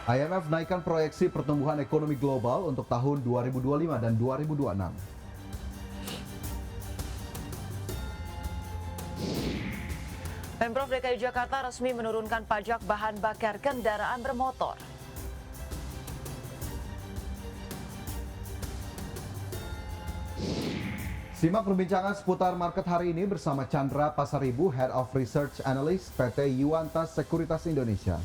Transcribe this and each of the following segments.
IMF naikkan proyeksi pertumbuhan ekonomi global untuk tahun 2025 dan 2026. Pemprov DKI Jakarta resmi menurunkan pajak bahan bakar kendaraan bermotor. Simak perbincangan seputar market hari ini bersama Chandra Pasaribu, Head of Research Analyst PT Yuantas Sekuritas Indonesia.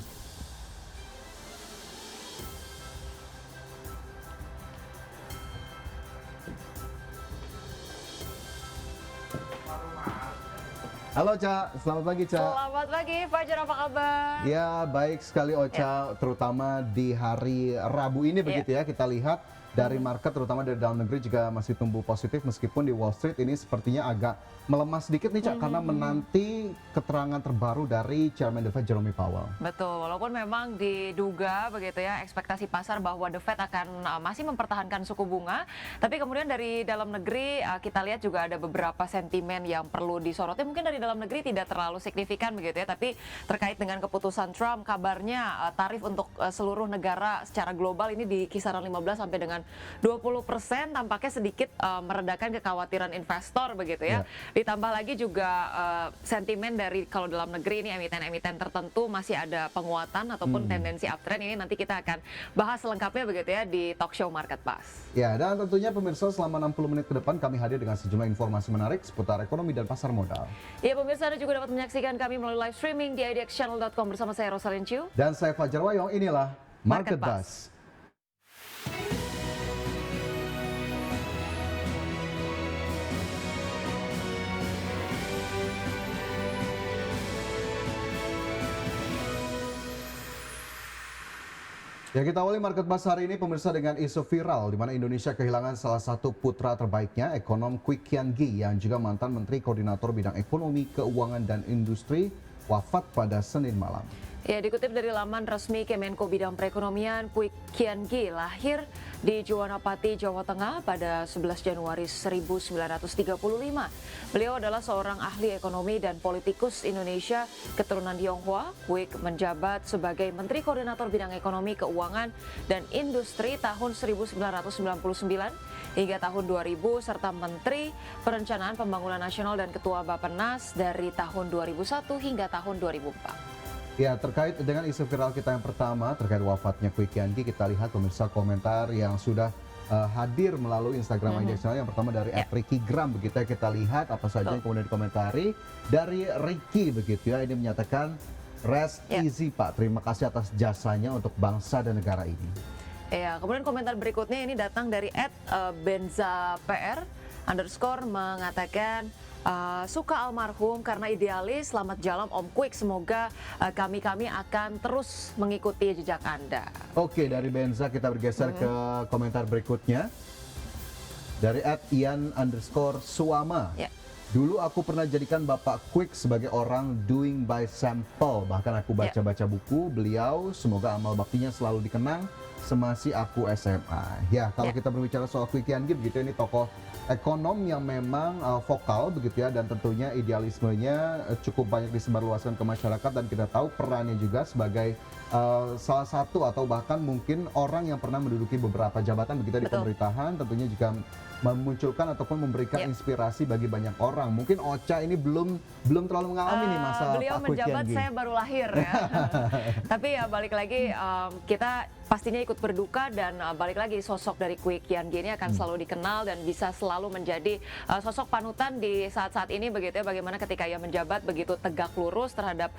Halo Ca, selamat pagi Ca. Selamat pagi Fajar, apa kabar? Ya baik sekali Ocha, terutama di hari Rabu ini begitu ya, kita lihat dari market terutama dari dalam negeri juga masih tumbuh positif meskipun di Wall Street ini sepertinya agak melemah sedikit nih Cak, karena menanti keterangan terbaru dari Chairman The Fed Jerome Powell. Betul, walaupun memang diduga begitu ya ekspektasi pasar bahwa The Fed akan masih mempertahankan suku bunga, tapi kemudian dari dalam negeri kita lihat juga ada beberapa sentimen yang perlu disoroti. Mungkin dari dalam negeri tidak terlalu signifikan begitu ya, tapi terkait dengan keputusan Trump, kabarnya tarif untuk seluruh negara secara global ini di kisaran 15 sampai dengan 20%, tampaknya sedikit meredakan kekhawatiran investor begitu ya. Ditambah lagi juga sentimen dari kalau dalam negeri ini emiten-emiten tertentu masih ada penguatan ataupun tendensi uptrend. Ini nanti kita akan bahas selengkapnya begitu ya di talk show Market Pass. Ya, dan tentunya pemirsa selama 60 menit ke depan kami hadir dengan sejumlah informasi menarik seputar ekonomi dan pasar modal. Ya pemirsa, Anda juga dapat menyaksikan kami melalui live streaming di idxchannel.com bersama saya Rosalyn Chiu. Dan saya Fajar Wayong, inilah Market Buzz. Ya, kita awali Market Buzz hari ini pemirsa dengan isu viral di mana Indonesia kehilangan salah satu putra terbaiknya, ekonom Kwik Kian Gi yang juga mantan Menteri Koordinator Bidang Ekonomi, Keuangan dan Industri, wafat pada Senin malam. Ya, dikutip dari laman resmi Kemenko Bidang Perekonomian, Kwik Kian Gi lahir di Juwanapati, Jawa Tengah pada 11 Januari 1935. Beliau adalah seorang ahli ekonomi dan politikus Indonesia keturunan Tionghoa. Kwik menjabat sebagai Menteri Koordinator Bidang Ekonomi, Keuangan dan Industri tahun 1999 hingga tahun 2000 serta Menteri Perencanaan Pembangunan Nasional dan Ketua Bappenas dari tahun 2001 hingga tahun 2004. Ya, terkait dengan isu viral kita yang pertama terkait wafatnya Kwik Kian Gi, kita lihat pemirsa komentar yang sudah hadir melalui Instagram IDX. Yang pertama dari @RickyGram begitu ya, kita lihat apa saja yang kemudian dikomentari. Dari Ricky begitu ya, ini menyatakan rest easy Pak, terima kasih atas jasanya untuk bangsa dan negara ini. Ya, kemudian komentar berikutnya ini datang dari @benzapr_ mengatakan suka almarhum karena idealis, selamat jalan Om Kwik, semoga kami akan terus mengikuti jejak Anda. Oke, dari Benza kita bergeser ke komentar berikutnya dari @ian_suama. Dulu aku pernah jadikan Bapak Kwik sebagai orang doing by sample, bahkan aku baca-baca buku beliau, semoga amal baktinya selalu dikenang semasih aku SMA. Ya, kalau kita berbicara soal Kwik Kian Gi begitu, ini tokoh ekonom yang memang vokal begitu ya, dan tentunya idealismenya cukup banyak disebarluaskan ke masyarakat, dan kita tahu perannya juga sebagai salah satu atau bahkan mungkin orang yang pernah menduduki beberapa jabatan begitu di pemerintahan, tentunya juga memunculkan ataupun memberikan inspirasi bagi banyak orang. Mungkin Ocha ini belum terlalu mengalami nih masa beliau Pak Kwik Kian menjabat, Gi. saya baru lahir ya. Tapi ya balik lagi kita pastinya ikut berduka, dan balik lagi sosok dari Kwik Kian Gi ini akan selalu dikenal dan bisa selalu menjadi sosok panutan di saat-saat ini begitu ya, bagaimana ketika ia menjabat begitu tegak lurus terhadap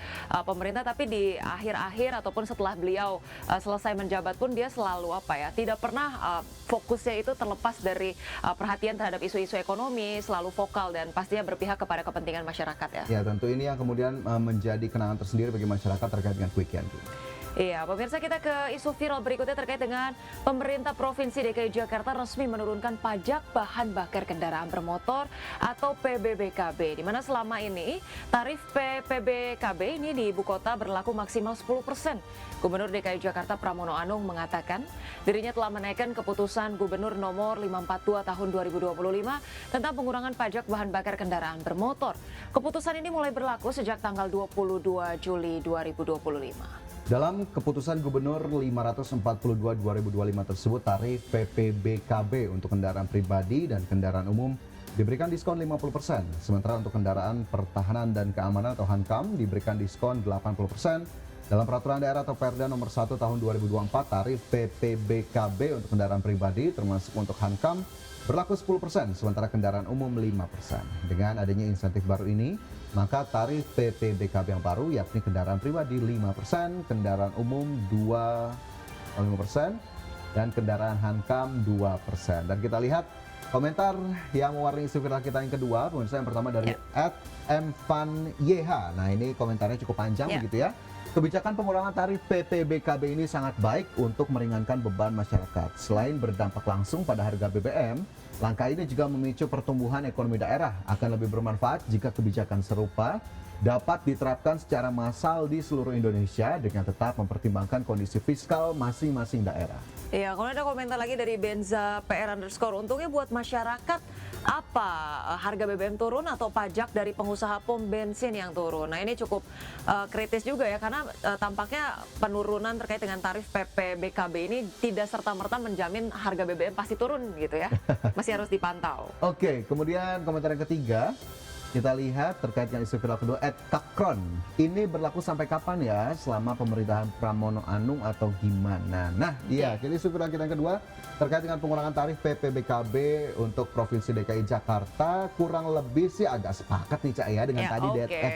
pemerintah, tapi di akhir-akhir ataupun setelah beliau selesai menjabat pun dia selalu tidak pernah fokusnya itu terlepas dari perhatian terhadap isu-isu ekonomi, selalu vokal dan pastinya berpihak kepada kepentingan masyarakat ya. Ya, tentu ini yang kemudian menjadi kenangan tersendiri bagi masyarakat terkait dengan Kwik Kian Gi. Iya, pemirsa, kita ke isu viral berikutnya terkait dengan pemerintah Provinsi DKI Jakarta resmi menurunkan pajak bahan bakar kendaraan bermotor atau PBBKB, di mana selama ini tarif PBBKB ini di ibu kota berlaku maksimal 10%. Gubernur DKI Jakarta Pramono Anung mengatakan dirinya telah menaikkan keputusan Gubernur nomor 542 tahun 2025 tentang pengurangan pajak bahan bakar kendaraan bermotor. Keputusan ini mulai berlaku sejak tanggal 22 Juli 2025. Dalam keputusan Gubernur 542/2025 tersebut, tarif PPBKB untuk kendaraan pribadi dan kendaraan umum diberikan diskon 50%, sementara untuk kendaraan pertahanan dan keamanan atau HANKAM diberikan diskon 80%. Dalam peraturan daerah atau Perda nomor 1 tahun 2024, tarif PPBKB untuk kendaraan pribadi termasuk untuk HANKAM berlaku 10%, sementara kendaraan umum 5%. Dengan adanya insentif baru ini, maka tarif PPBKB yang baru yakni kendaraan pribadi 5%, kendaraan umum 5%, dan kendaraan HANKAM 2%. Dan kita lihat komentar yang mewarnai isu viral kita yang kedua, pemirsa. Yang pertama dari @mfanYH. Nah, ini komentarnya cukup panjang begitu ya. Kebijakan pengurangan tarif PPBKB ini sangat baik untuk meringankan beban masyarakat. Selain berdampak langsung pada harga BBM, langkah ini juga memicu pertumbuhan ekonomi daerah. Akan lebih bermanfaat jika kebijakan serupa dapat diterapkan secara massal di seluruh Indonesia dengan tetap mempertimbangkan kondisi fiskal masing-masing daerah. Iya, kalau ada komentar lagi dari Benza PR_, untungnya buat masyarakat apa, harga BBM turun atau pajak dari pengusaha pom bensin yang turun. Nah, ini cukup kritis juga ya, karena tampaknya penurunan terkait dengan tarif PPBKB ini tidak serta-merta menjamin harga BBM pasti turun gitu ya. Masih harus dipantau. Oke, kemudian komentar yang ketiga, kita lihat terkait dengan isu viral kedua, @kakron. Ini berlaku sampai kapan ya? Selama pemerintahan Pramono Anung atau gimana? Nah, iya, jadi isu viral kita yang kedua terkait dengan pengurangan tarif PPBKB untuk Provinsi DKI Jakarta, kurang lebih sih agak sepakat nih Cak ya dengan tadi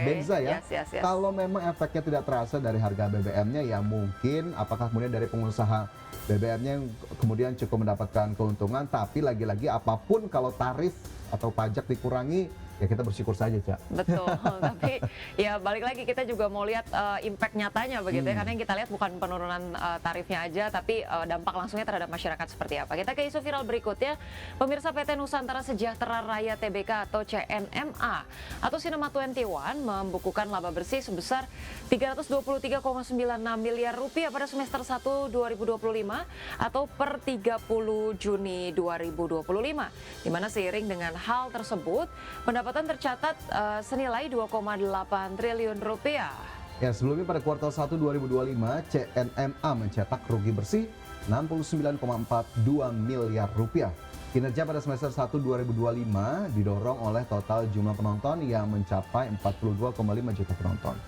Benza ya. Yes. Kalau memang efeknya tidak terasa dari harga BBM-nya, ya mungkin apakah kemudian dari pengusaha BBM-nya yang kemudian cukup mendapatkan keuntungan, tapi lagi-lagi apapun kalau tarif atau pajak dikurangi, ya kita bersyukur saja, Cak. Betul, tapi ya balik lagi kita juga mau lihat impact nyatanya begitu ya, karena yang kita lihat bukan penurunan tarifnya aja, tapi dampak langsungnya terhadap masyarakat seperti apa. Kita ke isu viral berikutnya, pemirsa PT Nusantara Sejahtera Raya Tbk atau CNMA atau Sinema 21 membukukan laba bersih sebesar 323,96 miliar rupiah pada semester 1 2025 atau per 30 Juni 2025, di mana seiring dengan hal tersebut, pendapatan tercatat senilai 2,8 triliun rupiah. Ya, sebelumnya pada kuartal 1 2025, CNMA mencetak rugi bersih 69,42 miliar rupiah. Kinerja pada semester 1 2025 didorong oleh total jumlah penonton yang mencapai 42,5 juta penonton.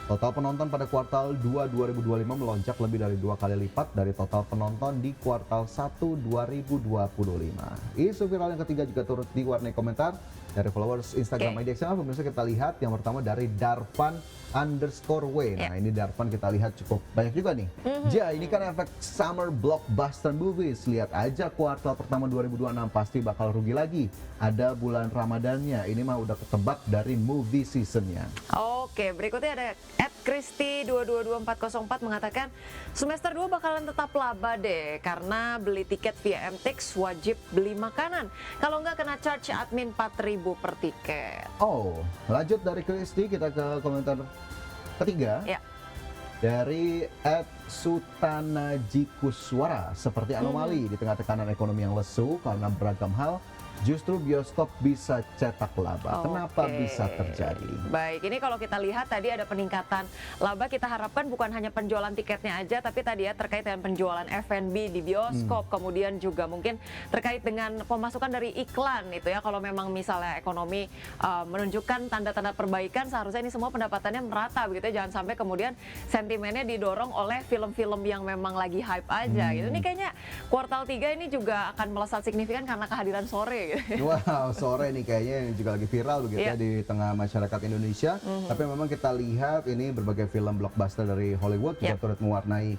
Total penonton pada kuartal 2 2025 melonjak lebih dari 2 kali lipat dari total penonton di kuartal 1 2025. Isu viral yang ketiga juga turut diwarnai komentar dari followers Instagram IDXMA. Pemirsa, kita lihat yang pertama dari Darvan_W. Nah, ini Darvan kita lihat cukup banyak juga nih. Ja, ini kan efek summer blockbuster movies. Lihat aja kuartal pertama 2026 pasti bakal rugi lagi. Ada bulan Ramadannya. Ini mah udah ketebak dari movie seasonnya. Oke, berikutnya ada @Kristi222404 mengatakan semester 2 bakalan tetap laba deh, karena beli tiket via MTX wajib beli makanan. Kalau nggak kena charge admin 4.000 per tiket. Oh, lanjut dari Kristi kita ke komentar ketiga. Ya. Dari @Sutanajikuswara, seperti anomali di tengah tekanan ekonomi yang lesu karena beragam hal, justru bioskop bisa cetak laba. Kenapa bisa terjadi? Baik, ini kalau kita lihat tadi ada peningkatan laba, kita harapkan bukan hanya penjualan tiketnya aja, tapi tadi ya terkait dengan penjualan F&B di bioskop, kemudian juga mungkin terkait dengan pemasukan dari iklan itu ya. Kalau memang misalnya ekonomi menunjukkan tanda-tanda perbaikan, seharusnya ini semua pendapatannya merata begitu ya. Jangan sampai kemudian sentimennya didorong oleh film-film yang memang lagi hype aja gitu. Ini kayaknya kuartal 3 ini juga akan melesat signifikan karena kehadiran sore. Wow, sore nih kayaknya juga lagi viral begitu ya di tengah masyarakat Indonesia. Tapi memang kita lihat ini berbagai film blockbuster dari Hollywood juga turut mewarnai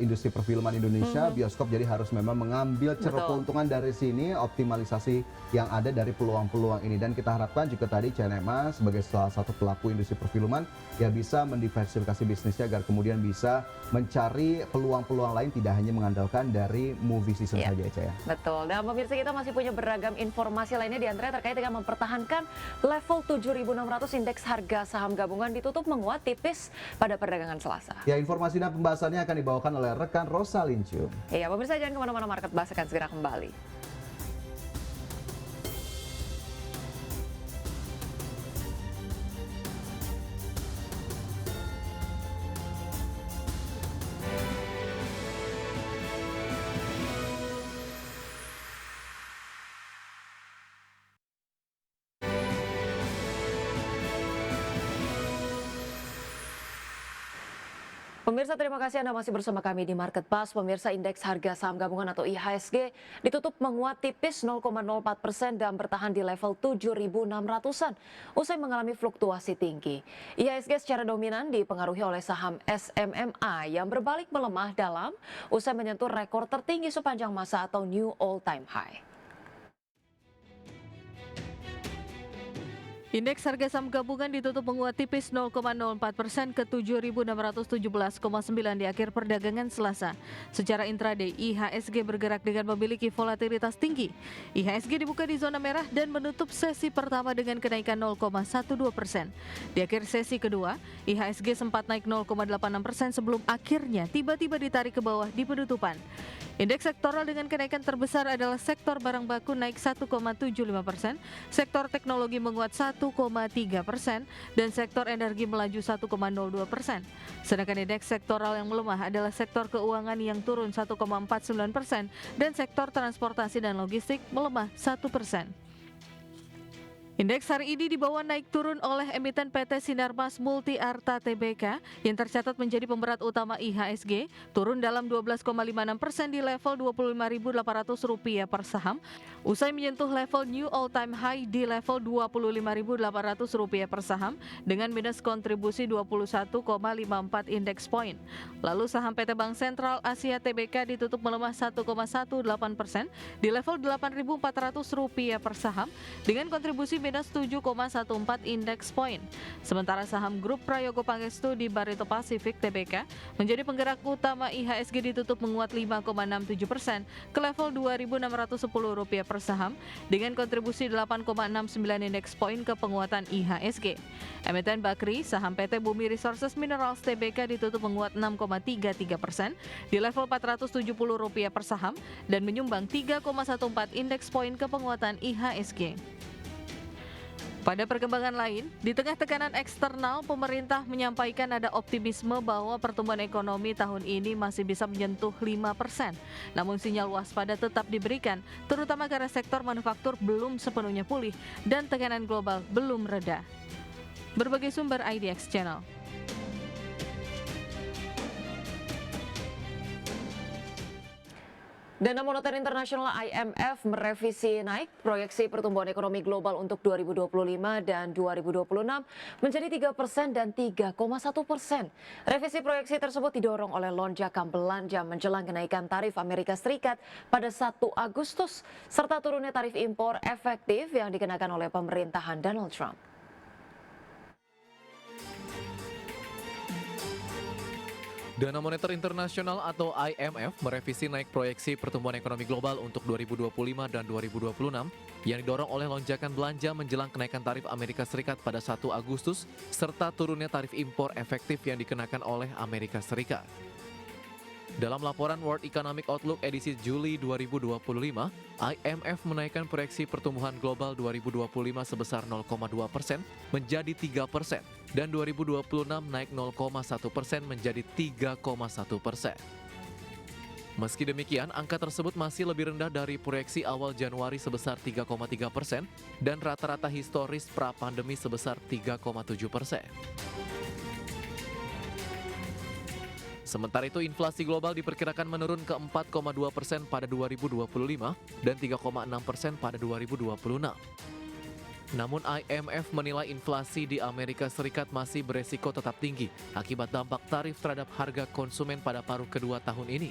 industri perfilman Indonesia. Bioskop jadi harus memang mengambil ceruk keuntungan dari sini, optimalisasi yang ada dari peluang-peluang ini. Dan kita harapkan juga tadi CNMA sebagai salah satu pelaku industri perfilman ya bisa mendiversifikasi bisnisnya agar kemudian bisa mencari peluang-peluang lain, tidak hanya mengandalkan dari movie season saja ya. Betul. Dan pemirsa, kita masih punya beragam informasi lainnya, di antaranya terkait dengan mempertahankan level 7.600 indeks harga saham gabungan ditutup menguat tipis pada perdagangan Selasa. Ya, informasi dan pembahasannya akan dibawakan oleh rekan Rosa Lincium. Iya, pemirsa jangan kemana-mana, Market Bahas akan segera kembali. Pemirsa, terima kasih Anda masih bersama kami di Market Pass. Pemirsa, indeks harga saham gabungan atau IHSG ditutup menguat tipis 0,04% dan bertahan di level 7.600-an usai mengalami fluktuasi tinggi. IHSG secara dominan dipengaruhi oleh saham SMMA yang berbalik melemah dalam usai menyentuh rekor tertinggi sepanjang masa atau new all-time high. Indeks harga saham gabungan ditutup menguat tipis 0,04% ke 7.617,9 di akhir perdagangan Selasa. Secara intraday, IHSG bergerak dengan memiliki volatilitas tinggi. IHSG dibuka di zona merah dan menutup sesi pertama dengan kenaikan 0,12%. Di akhir sesi kedua, IHSG sempat naik 0,86% sebelum akhirnya tiba-tiba ditarik ke bawah di penutupan. Indeks sektoral dengan kenaikan terbesar adalah sektor barang baku naik 1,75%, sektor teknologi menguat 1,3%, dan sektor energi melaju 1,02%. Sedangkan indeks sektoral yang melemah adalah sektor keuangan yang turun 1,49% dan sektor transportasi dan logistik melemah 1%. Indeks hari ini dibawa naik turun oleh emiten PT Sinarmas Multi Arta Tbk yang tercatat menjadi pemberat utama IHSG, turun dalam 12,56% di level Rp25.800 per saham, usai menyentuh level new all-time high di level Rp25.800 per saham dengan minus kontribusi 21,54 indeks point. Lalu saham PT Bank Sentral Asia Tbk ditutup melemah 1,18% di level Rp8.400 per saham dengan kontribusi minus 7,14 indeks point. Sementara saham grup Prayogo Pangestu di Barito Pacific Tbk menjadi penggerak utama IHSG ditutup menguat 5,67% ke level Rp2.610 per saham dengan kontribusi 8,69 indeks point ke penguatan IHSG. Emiten Bakri, saham PT Bumi Resources Minerals Tbk ditutup menguat 6,33% di level Rp470 per saham dan menyumbang 3,14 indeks point ke penguatan IHSG. Pada perkembangan lain, di tengah tekanan eksternal, pemerintah menyampaikan ada optimisme bahwa pertumbuhan ekonomi tahun ini masih bisa menyentuh 5%. Namun sinyal waspada tetap diberikan, terutama karena sektor manufaktur belum sepenuhnya pulih dan tekanan global belum reda. Berbagai sumber IDX Channel. Dana Moneter Internasional IMF merevisi naik proyeksi pertumbuhan ekonomi global untuk 2025 dan 2026 menjadi 3% dan 3,1%. Revisi proyeksi tersebut didorong oleh lonjakan belanja menjelang kenaikan tarif Amerika Serikat pada 1 Agustus serta turunnya tarif impor efektif yang dikenakan oleh pemerintahan Donald Trump. Dana Moneter Internasional atau IMF merevisi naik proyeksi pertumbuhan ekonomi global untuk 2025 dan 2026 yang didorong oleh lonjakan belanja menjelang kenaikan tarif Amerika Serikat pada 1 Agustus serta turunnya tarif impor efektif yang dikenakan oleh Amerika Serikat. Dalam laporan World Economic Outlook edisi Juli 2025, IMF menaikkan proyeksi pertumbuhan global 2025 sebesar 0,2% menjadi 3% dan 2026 naik 0,1% menjadi 3,1%. Meski demikian, angka tersebut masih lebih rendah dari proyeksi awal Januari sebesar 3,3% dan rata-rata historis pra-pandemi sebesar 3,7%. Sementara itu, inflasi global diperkirakan menurun ke 4,2% pada 2025 dan 3,6% pada 2026. Namun IMF menilai inflasi di Amerika Serikat masih beresiko tetap tinggi akibat dampak tarif terhadap harga konsumen pada paruh kedua tahun ini.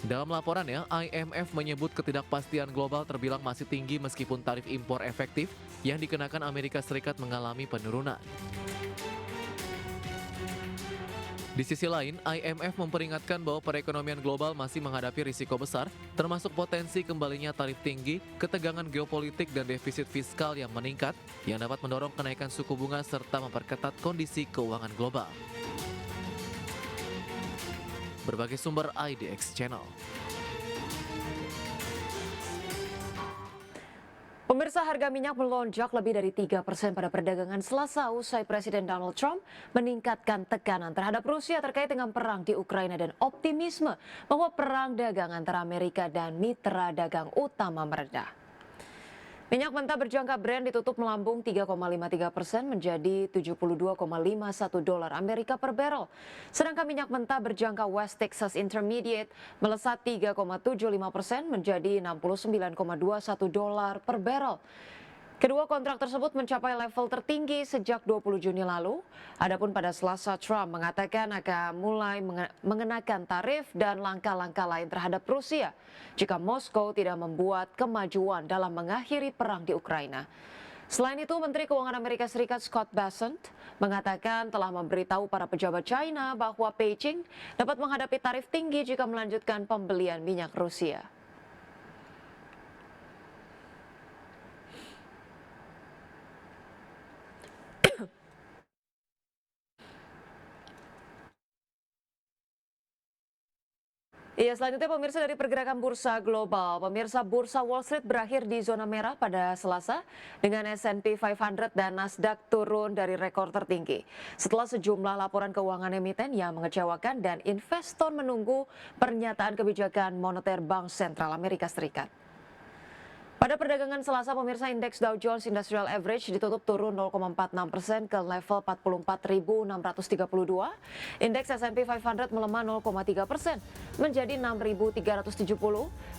Dalam laporannya, IMF menyebut ketidakpastian global terbilang masih tinggi meskipun tarif impor efektif yang dikenakan Amerika Serikat mengalami penurunan. Di sisi lain, IMF memperingatkan bahwa perekonomian global masih menghadapi risiko besar, termasuk potensi kembalinya tarif tinggi, ketegangan geopolitik dan defisit fiskal yang meningkat, yang dapat mendorong kenaikan suku bunga serta memperketat kondisi keuangan global. Berbagai sumber IDX Channel. Pemirsa, harga minyak melonjak lebih dari 3% pada perdagangan Selasa usai Presiden Donald Trump meningkatkan tekanan terhadap Rusia terkait dengan perang di Ukraina dan optimisme bahwa perang dagang antara Amerika dan mitra dagang utama mereda. Minyak mentah berjangka Brent ditutup melambung 3,53% menjadi 72,51 dolar Amerika per barrel. Sedangkan minyak mentah berjangka West Texas Intermediate melesat 3,75% menjadi 69,21 dolar per barrel. Kedua kontrak tersebut mencapai level tertinggi sejak 20 Juni lalu. Adapun pada Selasa, Trump mengatakan akan mulai mengenakan tarif dan langkah-langkah lain terhadap Rusia jika Moskow tidak membuat kemajuan dalam mengakhiri perang di Ukraina. Selain itu, Menteri Keuangan Amerika Serikat Scott Bessent mengatakan telah memberitahu para pejabat China bahwa Beijing dapat menghadapi tarif tinggi jika melanjutkan pembelian minyak Rusia. Iya, selanjutnya pemirsa dari pergerakan bursa global. Pemirsa, bursa Wall Street berakhir di zona merah pada Selasa dengan S&P 500 dan Nasdaq turun dari rekor tertinggi. Setelah sejumlah laporan keuangan emiten yang mengecewakan dan investor menunggu pernyataan kebijakan moneter Bank Sentral Amerika Serikat. Pada perdagangan Selasa, pemirsa, indeks Dow Jones Industrial Average ditutup turun 0,46% ke level 44.632. Indeks S&P 500 melemah 0,3% menjadi 6.370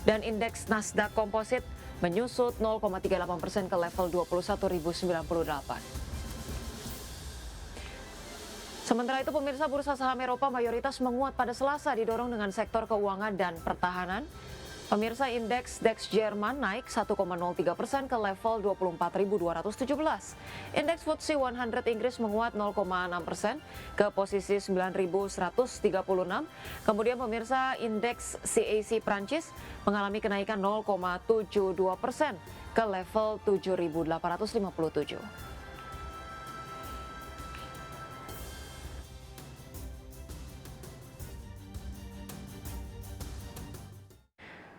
dan indeks Nasdaq Composite menyusut 0,38% ke level 21.098. Sementara itu, pemirsa, bursa saham Eropa mayoritas menguat pada Selasa didorong dengan sektor keuangan dan pertahanan. Pemirsa, indeks DAX Jerman naik 1,03% ke level 24.217. Indeks FTSE 100 Inggris menguat 0,6% ke posisi 9.136. Kemudian pemirsa, indeks CAC Prancis mengalami kenaikan 0,72% ke level 7.857.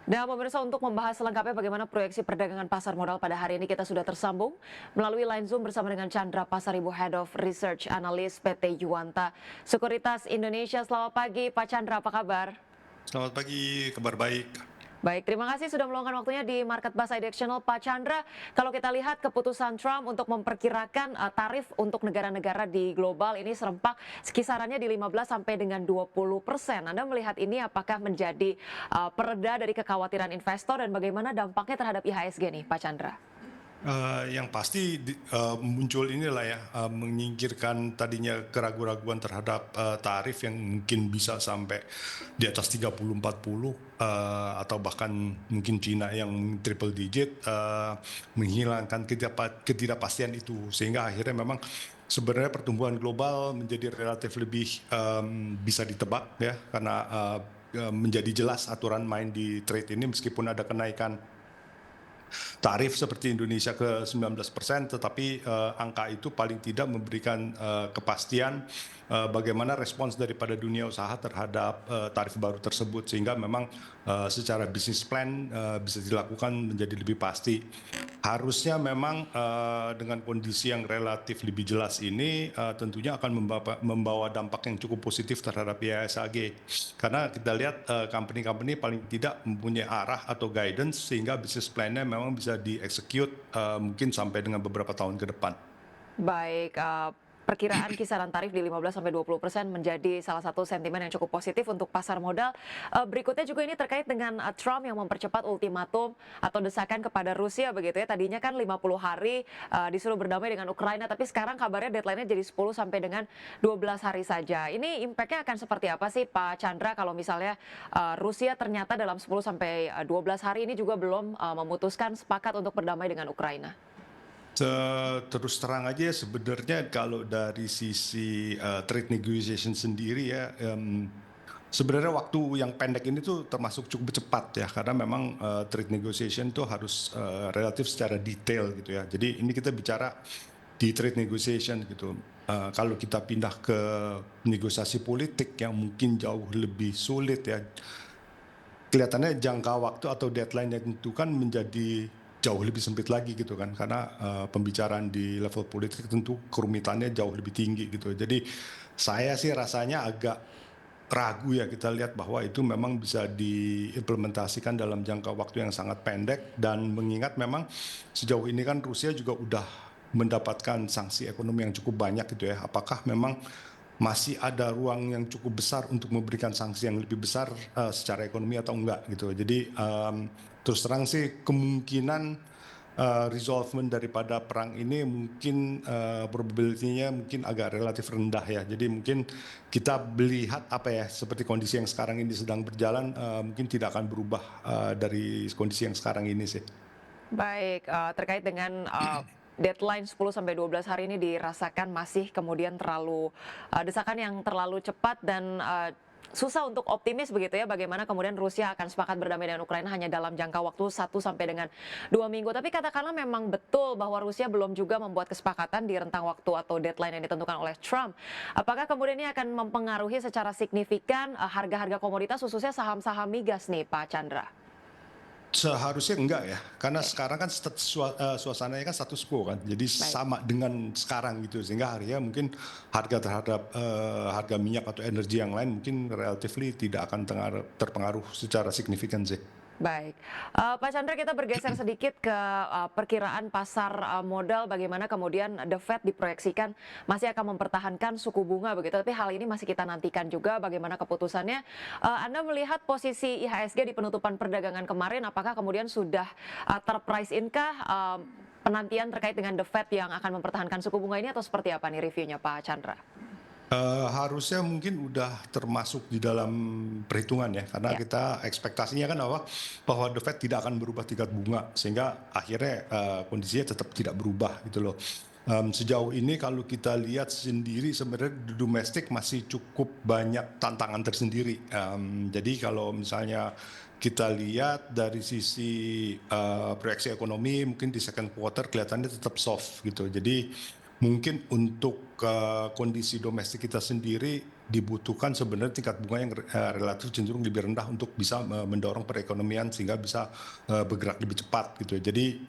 Dan pemirsa, untuk membahas selengkapnya bagaimana proyeksi perdagangan pasar modal pada hari ini, kita sudah tersambung melalui line Zoom bersama dengan Chandra Pasaribu, Head of Research Analyst PT Yuanta Sekuritas Indonesia. Selamat pagi Pak Chandra, apa kabar? Selamat pagi, kabar baik. Baik, terima kasih sudah meluangkan waktunya di Market Buzz Directional. Pak Chandra, kalau kita lihat keputusan Trump untuk memperkirakan tarif untuk negara-negara di global ini serempak kisarannya di 15 sampai dengan 20%. Anda melihat ini apakah menjadi pereda dari kekhawatiran investor dan bagaimana dampaknya terhadap IHSG nih, Pak Chandra? Yang pasti muncul inilah ya, menyingkirkan tadinya keraguan-raguan terhadap tarif yang mungkin bisa sampai di atas 30-40 atau bahkan mungkin Cina yang triple digit, menghilangkan ketidakpastian itu, sehingga akhirnya memang sebenarnya pertumbuhan global menjadi relatif lebih bisa ditebak ya, karena menjadi jelas aturan main di trade ini meskipun ada kenaikan tarif seperti Indonesia ke 19%, tetapi angka itu paling tidak memberikan kepastian bagaimana respons daripada dunia usaha terhadap tarif baru tersebut, sehingga memang secara bisnis plan bisa dilakukan menjadi lebih pasti. Harusnya memang dengan kondisi yang relatif lebih jelas ini tentunya akan membawa dampak yang cukup positif terhadap IHSG, karena kita lihat company-company paling tidak mempunyai arah atau guidance sehingga bisnis plan-nya memang bisa di-execute mungkin sampai dengan beberapa tahun ke depan. Baik, perkiraan kisaran tarif di 15-20% menjadi salah satu sentimen yang cukup positif untuk pasar modal. Berikutnya juga ini terkait dengan Trump yang mempercepat ultimatum atau desakan kepada Rusia begitu ya. Tadinya kan 50 hari disuruh berdamai dengan Ukraina, tapi sekarang kabarnya deadline-nya jadi 10 sampai dengan 12 hari saja. Ini impact-nya akan seperti apa sih Pak Chandra kalau misalnya Rusia ternyata dalam 10 sampai 12 hari ini juga belum memutuskan sepakat untuk berdamai dengan Ukraina? Terus terang aja sebenarnya kalau dari sisi trade negotiation sendiri ya, sebenarnya waktu yang pendek ini tuh termasuk cukup cepat ya, karena memang trade negotiation tuh harus relatif secara detail gitu ya. Jadi ini kita bicara di trade negotiation gitu. Kalau kita pindah ke negosiasi politik yang mungkin jauh lebih sulit ya, kelihatannya jangka waktu atau deadline yang ditentukan menjadi jauh lebih sempit lagi gitu kan, karena pembicaraan di level politik tentu kerumitannya jauh lebih tinggi gitu. Jadi saya sih rasanya agak ragu ya, kita lihat bahwa itu memang bisa diimplementasikan dalam jangka waktu yang sangat pendek, dan mengingat memang sejauh ini kan Rusia juga udah mendapatkan sanksi ekonomi yang cukup banyak gitu ya. Apakah memang masih ada ruang yang cukup besar untuk memberikan sanksi yang lebih besar secara ekonomi atau enggak gitu. Jadi terus terang sih kemungkinan resolvement daripada perang ini mungkin probability-nya mungkin agak relatif rendah ya. Jadi mungkin kita melihat apa ya, seperti kondisi yang sekarang ini sedang berjalan, mungkin tidak akan berubah dari kondisi yang sekarang ini sih. Baik, terkait dengan deadline 10 sampai 12 hari ini dirasakan masih kemudian terlalu desakan yang terlalu cepat dan susah untuk optimis begitu ya, bagaimana kemudian Rusia akan sepakat berdamai dengan Ukraina hanya dalam jangka waktu 1 sampai dengan 2 minggu. Tapi katakanlah memang betul bahwa Rusia belum juga membuat kesepakatan di rentang waktu atau deadline yang ditentukan oleh Trump. Apakah kemudian ini akan mempengaruhi secara signifikan harga-harga komoditas khususnya saham-saham migas nih Pak Chandra? Seharusnya enggak ya, karena sekarang kan suasananya kan status quo kan, jadi sama dengan sekarang gitu, sehingga harinya mungkin harga terhadap harga minyak atau energi yang lain mungkin relatively tidak akan terpengaruh secara signifikan sih. Baik, Pak Chandra, kita bergeser sedikit ke perkiraan pasar modal, bagaimana kemudian The Fed diproyeksikan masih akan mempertahankan suku bunga begitu, tapi hal ini masih kita nantikan juga bagaimana keputusannya. Anda melihat posisi IHSG di penutupan perdagangan kemarin, apakah kemudian sudah terprice in-kah penantian terkait dengan The Fed yang akan mempertahankan suku bunga ini, atau seperti apa nih reviewnya Pak Chandra? Harusnya mungkin udah termasuk di dalam perhitungan ya, karena kita ekspektasinya kan bahwa The Fed tidak akan berubah tingkat bunga, sehingga akhirnya kondisinya tetap tidak berubah gitu loh. Sejauh ini kalau kita lihat sendiri sebenarnya di domestik masih cukup banyak tantangan tersendiri. Jadi kalau misalnya kita lihat dari sisi proyeksi ekonomi, mungkin di second quarter kelihatannya tetap soft gitu. Jadi mungkin untuk kondisi domestik kita sendiri dibutuhkan sebenarnya tingkat bunga yang relatif cenderung lebih rendah untuk bisa mendorong perekonomian sehingga bisa bergerak lebih cepat gitu. Jadi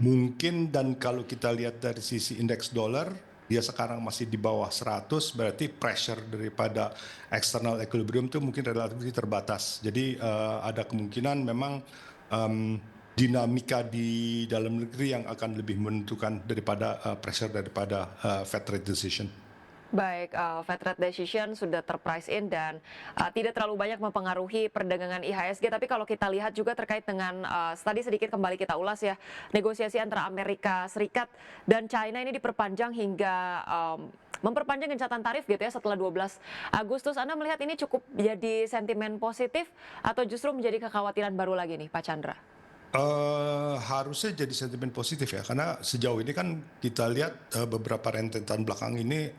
mungkin, dan kalau kita lihat dari sisi indeks dolar, dia sekarang masih di bawah 100, berarti pressure daripada external equilibrium itu mungkin relatif terbatas. Jadi ada kemungkinan memang dinamika di dalam negeri yang akan lebih menentukan daripada pressure daripada Fed rate decision. Baik, Fed rate decision sudah terprice in dan tidak terlalu banyak mempengaruhi perdagangan IHSG. Tapi kalau kita lihat juga terkait dengan tadi sedikit kembali kita ulas ya, negosiasi antara Amerika Serikat dan China ini diperpanjang hingga memperpanjang gencatan tarif gitu ya setelah 12 Agustus. Anda melihat ini cukup jadi sentimen positif atau justru menjadi kekhawatiran baru lagi nih Pak Chandra? Harusnya jadi sentimen positif ya, karena sejauh ini kan kita lihat beberapa rentetan belakang ini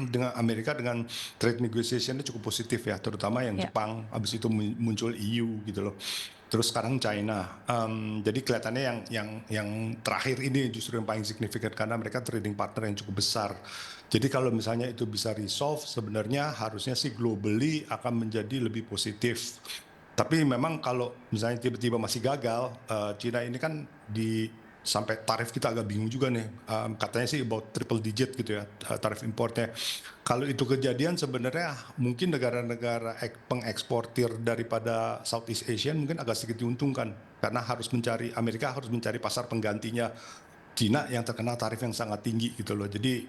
dengan Amerika dengan trade negotiation-nya cukup positif ya, terutama yang Jepang, habis itu muncul EU gitu loh. Terus sekarang China. Jadi kelihatannya yang terakhir ini justru yang paling signifikan karena mereka trading partner yang cukup besar. Jadi kalau misalnya itu bisa resolve, sebenarnya harusnya sih globally akan menjadi lebih positif. Tapi memang kalau misalnya tiba-tiba masih gagal, Cina ini kan sampai tarif kita agak bingung juga nih. Katanya sih about triple digit gitu ya tarif importnya. Kalau itu kejadian sebenarnya mungkin negara-negara pengeksportir daripada Southeast Asia mungkin agak sedikit diuntungkan. Karena Amerika harus mencari pasar penggantinya Cina yang terkena tarif yang sangat tinggi gitu loh. Jadi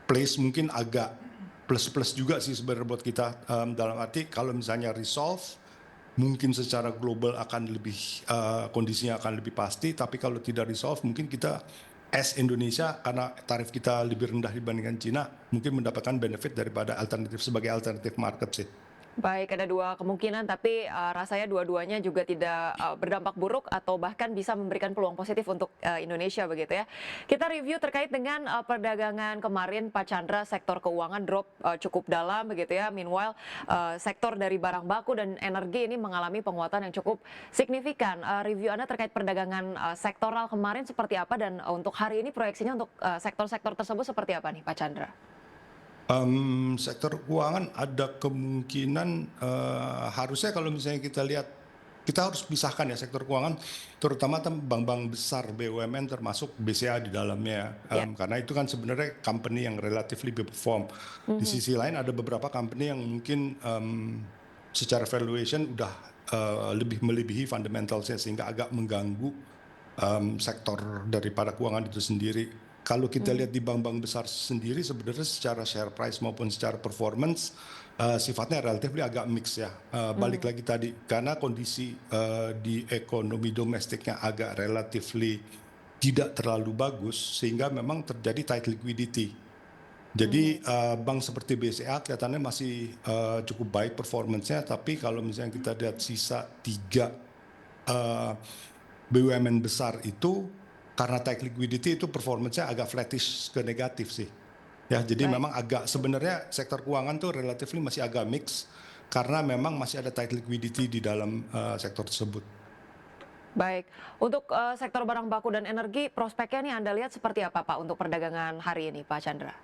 place mungkin agak plus-plus juga sih sebenarnya buat kita. Dalam arti kalau misalnya resolve, mungkin secara global akan lebih kondisinya akan lebih pasti, tapi kalau tidak resolve mungkin kita as Indonesia karena tarif kita lebih rendah dibandingkan Cina mungkin mendapatkan benefit daripada sebagai alternatif market sih. Baik, ada dua kemungkinan, tapi rasanya dua-duanya juga tidak berdampak buruk atau bahkan bisa memberikan peluang positif untuk Indonesia begitu ya. Kita review terkait dengan perdagangan kemarin Pak Chandra, sektor keuangan drop cukup dalam begitu ya. Meanwhile, sektor dari barang baku dan energi ini mengalami penguatan yang cukup signifikan. Review Anda terkait perdagangan sektoral kemarin seperti apa, dan untuk hari ini proyeksinya untuk sektor-sektor tersebut seperti apa nih Pak Chandra? Sektor keuangan ada kemungkinan harusnya kalau misalnya kita lihat kita harus pisahkan ya sektor keuangan, terutama bank-bank besar BUMN termasuk BCA di dalamnya, karena itu kan sebenarnya company yang relatively perform. Di sisi lain ada beberapa company yang mungkin secara valuation udah lebih melebihi fundamentalsnya sehingga agak mengganggu sektor daripada keuangan itu sendiri. Kalau kita lihat di bank-bank besar sendiri sebenarnya secara share price maupun secara performance sifatnya relatif agak mix ya. Balik lagi tadi karena kondisi di ekonomi domestiknya agak relatively tidak terlalu bagus sehingga memang terjadi tight liquidity. Jadi bank seperti BCA kelihatannya masih cukup baik performance-nya, tapi kalau misalnya kita lihat sisa 3 BUMN besar itu karena tight liquidity itu performance-nya agak flattish ke negatif sih. Ya, jadi memang agak sebenarnya sektor keuangan tuh relatif masih agak mix karena memang masih ada tight liquidity di dalam sektor tersebut. Baik, untuk sektor barang baku dan energi prospeknya nih Anda lihat seperti apa Pak untuk perdagangan hari ini Pak Chandra?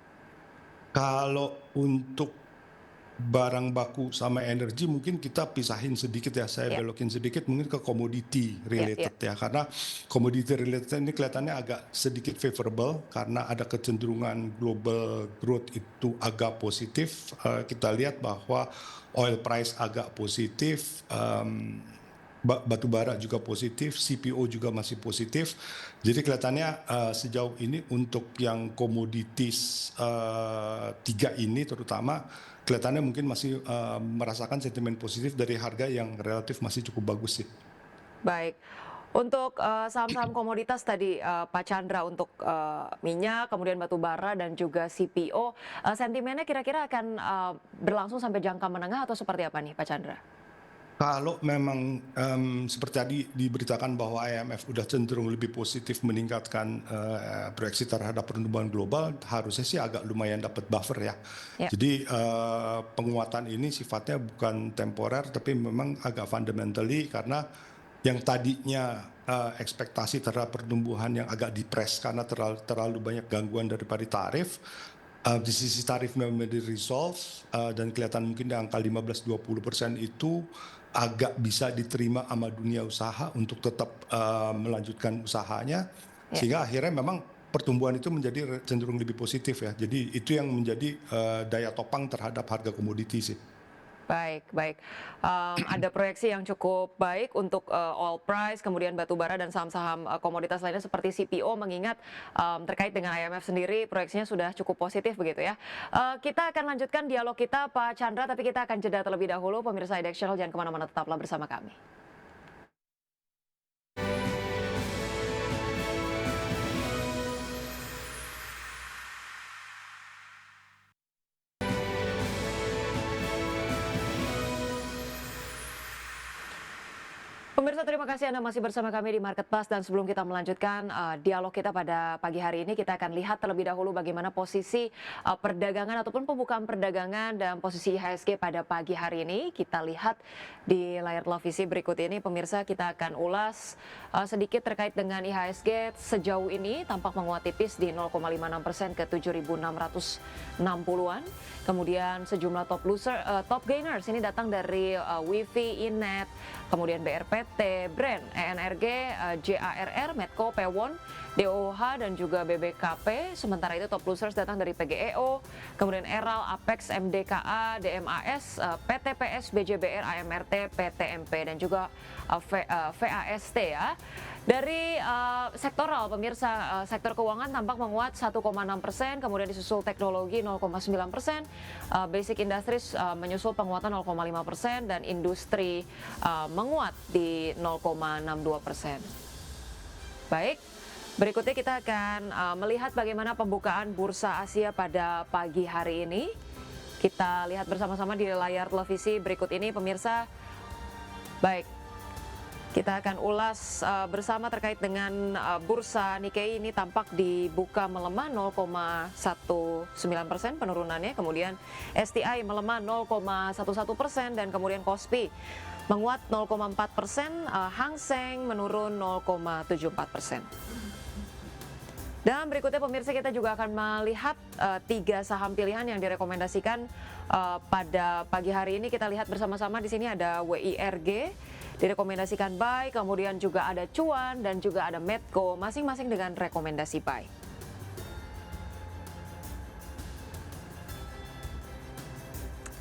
Kalau untuk barang baku sama energi mungkin kita pisahin sedikit ya, saya belokin sedikit mungkin ke commodity related ya, karena commodity related ini kelihatannya agak sedikit favorable karena ada kecenderungan global growth itu agak positif. Kita lihat bahwa oil price agak positif, batu bara juga positif, CPO juga masih positif. Jadi kelihatannya sejauh ini untuk yang komoditis 3 ini terutama kelihatannya mungkin masih merasakan sentimen positif dari harga yang relatif masih cukup bagus sih. Baik, untuk saham-saham komoditas tadi Pak Chandra untuk minyak, kemudian batu bara dan juga CPO, sentimennya kira-kira akan berlangsung sampai jangka menengah atau seperti apa nih Pak Chandra? Kalau memang seperti tadi diberitakan bahwa IMF udah cenderung lebih positif meningkatkan proyeksi terhadap pertumbuhan global, harusnya sih agak lumayan dapat buffer ya. Jadi penguatan ini sifatnya bukan temporer tapi memang agak fundamentally karena yang tadinya ekspektasi terhadap pertumbuhan yang agak depres karena terlalu banyak gangguan daripada tarif. Di sisi tarif memang di resolve dan kelihatan mungkin di angka 15-20% itu agak bisa diterima sama dunia usaha untuk tetap melanjutkan usahanya, sehingga akhirnya memang pertumbuhan itu menjadi cenderung lebih positif ya. Jadi itu yang menjadi daya topang terhadap harga komoditi sih. Baik, baik. Ada proyeksi yang cukup baik untuk oil price, kemudian batu bara dan saham-saham komoditas lainnya seperti CPO, mengingat terkait dengan IMF sendiri proyeksinya sudah cukup positif begitu ya. Kita akan lanjutkan dialog kita Pak Chandra, tapi kita akan jeda terlebih dahulu. Pemirsa IDX Channel jangan kemana-mana, tetaplah bersama kami. Pemirsa, terima kasih Anda masih bersama kami di Market Plus, dan sebelum kita melanjutkan dialog kita pada pagi hari ini, kita akan lihat terlebih dahulu bagaimana posisi perdagangan ataupun pembukaan perdagangan dan posisi IHSG pada pagi hari ini. Kita lihat di layar televisi berikut ini, pemirsa, kita akan ulas sedikit terkait dengan IHSG sejauh ini tampak menguat tipis di 0,56% ke 7.660-an. Kemudian sejumlah top gainers ini datang dari Wifi, Inet, kemudian BRPT, Brand, ENRG, JARR, Medco, Pewon, DOH dan juga BBKP. Sementara itu top losers datang dari PGEO, kemudian Eral, Apex, MDKA, DMAS, PTPS, BJBR, AMRT, PTMP dan juga VAST ya. Dari sektoral, pemirsa, sektor keuangan tampak menguat 1,6%, kemudian disusul teknologi 0,9%, basic industries menyusul penguatan 0,5% dan industri menguat di 0,62%. Baik, berikutnya kita akan melihat bagaimana pembukaan bursa Asia pada pagi hari ini. Kita lihat bersama-sama di layar televisi berikut ini, pemirsa. Baik. Kita akan ulas bersama terkait dengan bursa Nikkei ini tampak dibuka melemah 0,19% penurunannya, kemudian STI melemah 0,11% dan kemudian Kospi menguat 0,4%, Hang Seng menurun 0,74%. Dan berikutnya pemirsa, kita juga akan melihat 3 saham pilihan yang direkomendasikan pada pagi hari ini. Kita lihat bersama-sama, di sini ada WIRG, direkomendasikan buy, kemudian juga ada Cuan dan juga ada Medco, masing-masing dengan rekomendasi buy.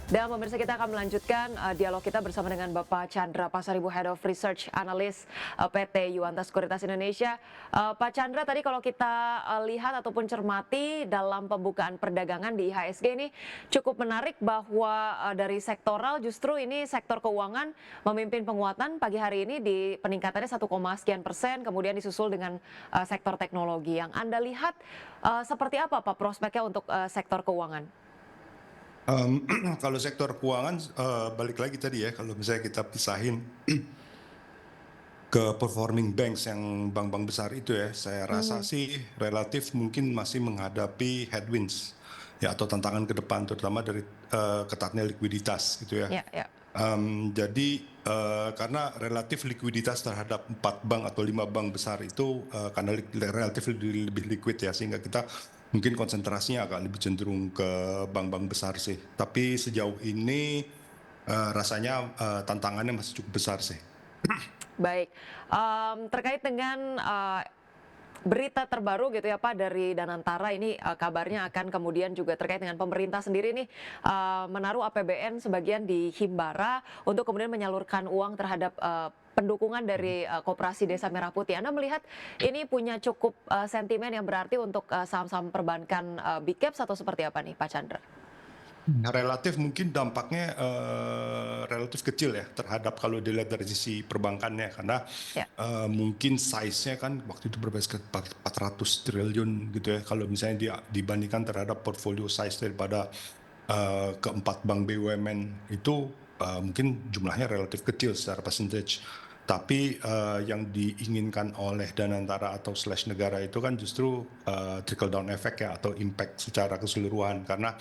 Dan pemirsa, kita akan melanjutkan dialog kita bersama dengan Bapak Chandra Pasaribu, Head of Research Analyst PT Yuanta Sekuritas Indonesia. Pak Chandra, tadi kalau kita lihat ataupun cermati dalam pembukaan perdagangan di IHSG ini cukup menarik bahwa dari sektoral justru ini sektor keuangan memimpin penguatan pagi hari ini di peningkatannya 1, sekian %, kemudian disusul dengan sektor teknologi. Yang Anda lihat seperti apa Pak prospeknya untuk sektor keuangan? Kalau sektor keuangan, balik lagi tadi ya, kalau misalnya kita pisahin ke performing banks yang bank-bank besar itu ya, saya rasa sih relatif mungkin masih menghadapi headwinds ya, atau tantangan ke depan, terutama dari ketatnya likuiditas gitu ya. Ya. Jadi karena relatif likuiditas terhadap 4 bank atau 5 bank besar itu karena relatif lebih liquid ya, sehingga kita mungkin konsentrasinya agak lebih cenderung ke bank-bank besar sih. Tapi sejauh ini rasanya tantangannya masih cukup besar sih. Baik, terkait dengan berita terbaru gitu ya Pak dari Danantara ini, kabarnya akan kemudian juga terkait dengan pemerintah sendiri nih menaruh APBN sebagian di Himbara untuk kemudian menyalurkan uang terhadap pendukungan dari Koperasi Desa Merah Putih. Anda melihat ini punya cukup sentimen yang berarti untuk saham-saham perbankan big caps atau seperti apa nih Pak Chandra? Relatif mungkin dampaknya relatif kecil ya terhadap kalau dilihat dari sisi perbankannya, karena Ya. mungkin size-nya kan waktu itu berbasis 400 triliun gitu ya, kalau misalnya dibandingkan terhadap portfolio size daripada keempat bank BUMN itu mungkin jumlahnya relatif kecil secara percentage. Tapi yang diinginkan oleh Danantara atau / negara itu kan justru trickle down effect ya, atau impact secara keseluruhan, karena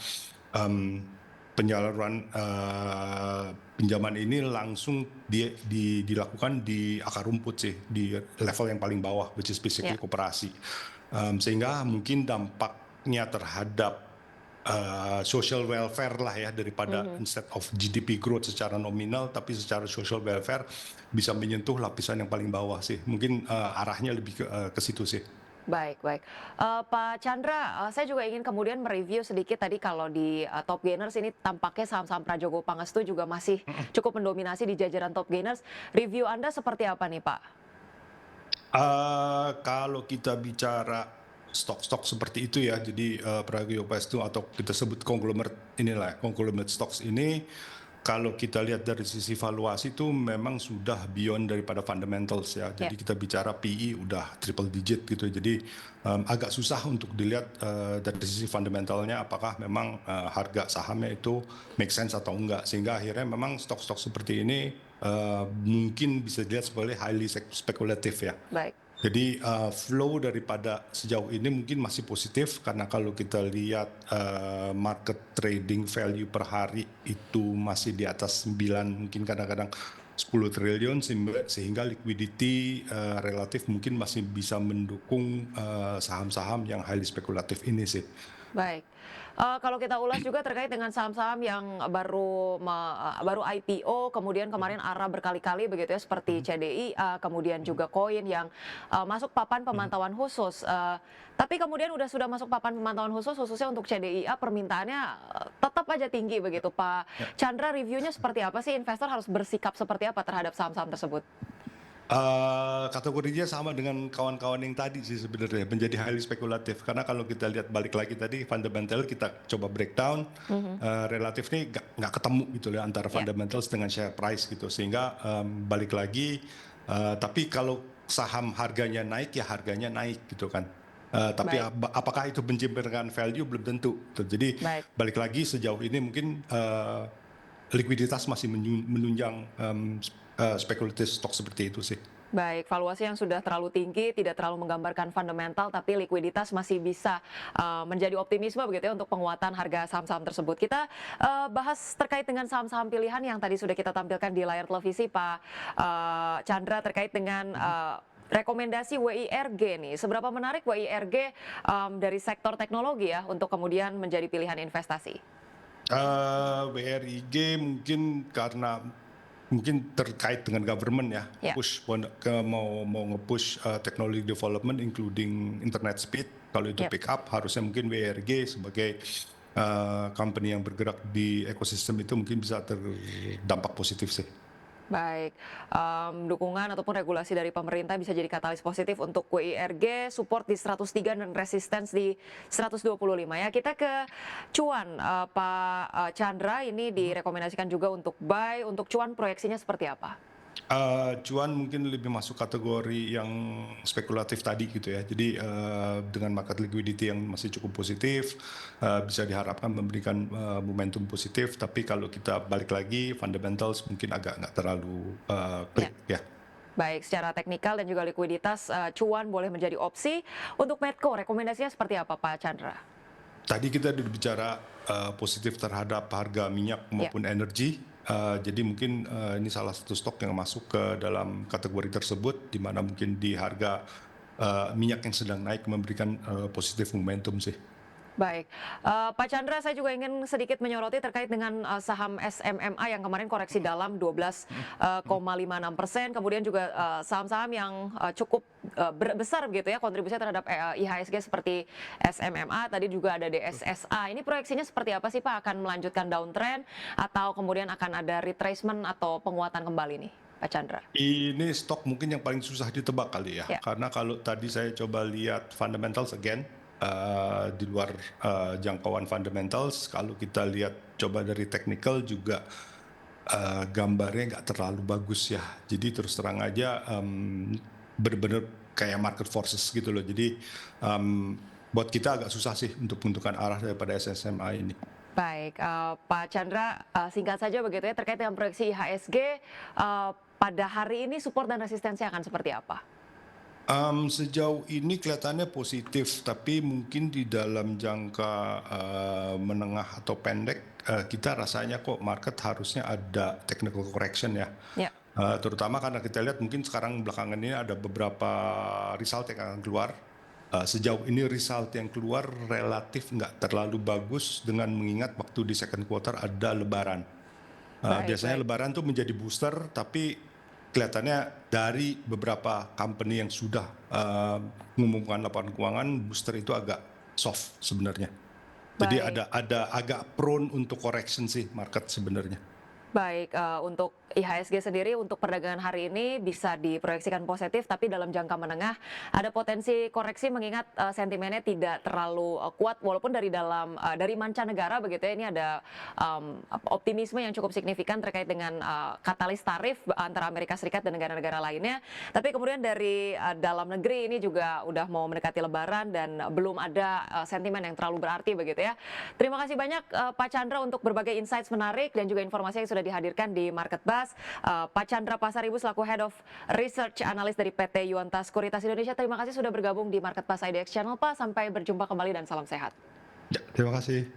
penyaluran pinjaman ini langsung dilakukan di akar rumput sih, di level yang paling bawah, which is basically koperasi. Sehingga mungkin dampaknya terhadap social welfare lah ya, daripada instead of GDP growth secara nominal, tapi secara social welfare bisa menyentuh lapisan yang paling bawah sih. Mungkin arahnya lebih ke situ sih. Baik. Pak Chandra, saya juga ingin kemudian mereview sedikit tadi kalau di top gainers ini tampaknya saham-saham Prajogo Pangestu juga masih cukup mendominasi di jajaran top gainers. Review Anda seperti apa nih Pak? Kalau kita bicara stok-stok seperti itu ya, jadi Prajogo Pangestu atau kita sebut conglomerate stocks ini, kalau kita lihat dari sisi valuasi itu memang sudah beyond daripada fundamentals ya. Jadi kita bicara PE udah triple digit gitu. Jadi agak susah untuk dilihat dari sisi fundamentalnya apakah memang harga sahamnya itu make sense atau enggak. Sehingga akhirnya memang stok-stok seperti ini mungkin bisa dilihat sebagai highly spekulatif ya. Baik. Jadi flow daripada sejauh ini mungkin masih positif, karena kalau kita lihat market trading value per hari itu masih di atas 9, mungkin kadang-kadang 10 triliun, sehingga liquidity relatif mungkin masih bisa mendukung saham-saham yang highly spekulatif ini sih. Baik. Kalau kita ulas juga terkait dengan saham-saham yang baru IPO, kemudian kemarin ARA berkali-kali begitu ya, seperti CDIA, kemudian juga Koin yang masuk papan pemantauan khusus. Tapi kemudian sudah masuk papan pemantauan khusus, khususnya untuk CDIA permintaannya tetap aja tinggi begitu. Pak Chandra, reviewnya seperti apa sih? Investor harus bersikap seperti apa terhadap saham-saham tersebut? Kategorinya sama dengan kawan-kawan yang tadi sih sebenarnya, menjadi highly spekulatif, karena kalau kita lihat balik lagi tadi fundamental kita coba breakdown, relatif nih nggak ketemu gitu ya antara fundamentals dengan share price gitu, sehingga balik lagi, tapi kalau saham harganya naik ya harganya naik gitu kan. Tapi apakah itu menjemberkan value belum tentu. Jadi balik lagi sejauh ini mungkin likuiditas masih menunjang spekulatif stok seperti itu sih. Baik, valuasi yang sudah terlalu tinggi, tidak terlalu menggambarkan fundamental, tapi likuiditas masih bisa menjadi optimisme begitu ya untuk penguatan harga saham-saham tersebut. Kita bahas terkait dengan saham-saham pilihan yang tadi sudah kita tampilkan di layar televisi, Pak Chandra, terkait dengan rekomendasi WIRG nih. Seberapa menarik WIRG dari sektor teknologi ya untuk kemudian menjadi pilihan investasi? WRIG mungkin karena mungkin terkait dengan government ya, Ya. push mau nge-push technology development including internet speed. Kalau itu Yep. pick up, harusnya mungkin WRG sebagai company yang bergerak di ekosistem itu mungkin bisa terdampak positif sih. Baik, dukungan ataupun regulasi dari pemerintah bisa jadi katalis positif untuk WIRG, support di 103 dan resistance di 125 ya. Kita ke cuan, Pak Chandra, ini direkomendasikan juga untuk buy, untuk cuan proyeksinya seperti apa? Cuan mungkin lebih masuk kategori yang spekulatif tadi gitu ya. Jadi dengan market liquidity yang masih cukup positif, bisa diharapkan memberikan momentum positif. Tapi kalau kita balik lagi, fundamentals mungkin agak nggak terlalu klik ya. Baik, secara teknikal dan juga likuiditas, cuan boleh menjadi opsi. Untuk Medco, rekomendasinya seperti apa, Pak Chandra? Tadi kita sudah bicara positif terhadap harga minyak maupun energi. Jadi mungkin ini salah satu stok yang masuk ke dalam kategori tersebut, di mana mungkin di harga minyak yang sedang naik memberikan positif momentum sih. Baik, Pak Chandra, saya juga ingin sedikit menyoroti terkait dengan saham SMMA yang kemarin koreksi dalam 12,56%, kemudian juga saham-saham yang cukup besar begitu ya kontribusinya terhadap IHSG seperti SMMA, tadi juga ada DSSA. Ini proyeksinya seperti apa sih Pak? Akan melanjutkan downtrend atau kemudian akan ada retracement atau penguatan kembali nih, Pak Chandra? Ini stok mungkin yang paling susah ditebak kali ya, karena kalau tadi saya coba lihat fundamentals again, di luar jangkauan fundamentals, kalau kita lihat coba dari technical juga gambarnya nggak terlalu bagus ya. Jadi terus terang aja bener-bener kayak market forces gitu loh. Jadi buat kita agak susah sih untuk menentukan arah daripada SSMA ini. Baik, Pak Chandra, singkat saja begitu ya terkait dengan proyeksi IHSG pada hari ini support dan resistensinya akan seperti apa? Sejauh ini kelihatannya positif, tapi mungkin di dalam jangka menengah atau pendek kita rasanya kok market harusnya ada technical correction ya. Ya. Terutama karena kita lihat mungkin sekarang belakangan ini ada beberapa result yang akan keluar. Sejauh ini result yang keluar relatif nggak terlalu bagus dengan mengingat waktu di second quarter ada lebaran. Biasanya lebaran tuh menjadi booster, tapi kelihatannya dari beberapa company yang sudah mengumumkan laporan keuangan, booster itu agak soft sebenarnya. Jadi ada agak prone untuk correction sih market sebenarnya. Baik, untuk IHSG sendiri untuk perdagangan hari ini bisa diproyeksikan positif, tapi dalam jangka menengah ada potensi koreksi mengingat sentimennya tidak terlalu kuat, walaupun dari mancanegara begitu ya, ini ada optimisme yang cukup signifikan terkait dengan katalis tarif antara Amerika Serikat dan negara-negara lainnya. Tapi kemudian dari dalam negeri ini juga udah mau mendekati Lebaran dan belum ada sentimen yang terlalu berarti begitu ya. Terima kasih banyak Pak Chandra untuk berbagai insights menarik dan juga informasi yang sudah dihadirkan di Market Buzz. Pak Chandra Pasaribu selaku Head of Research Analyst dari PT Yuanta Sekuritas Indonesia. Terima kasih sudah bergabung di Market Buzz IDX Channel, Pak. Sampai berjumpa kembali dan salam sehat. Ya, terima kasih.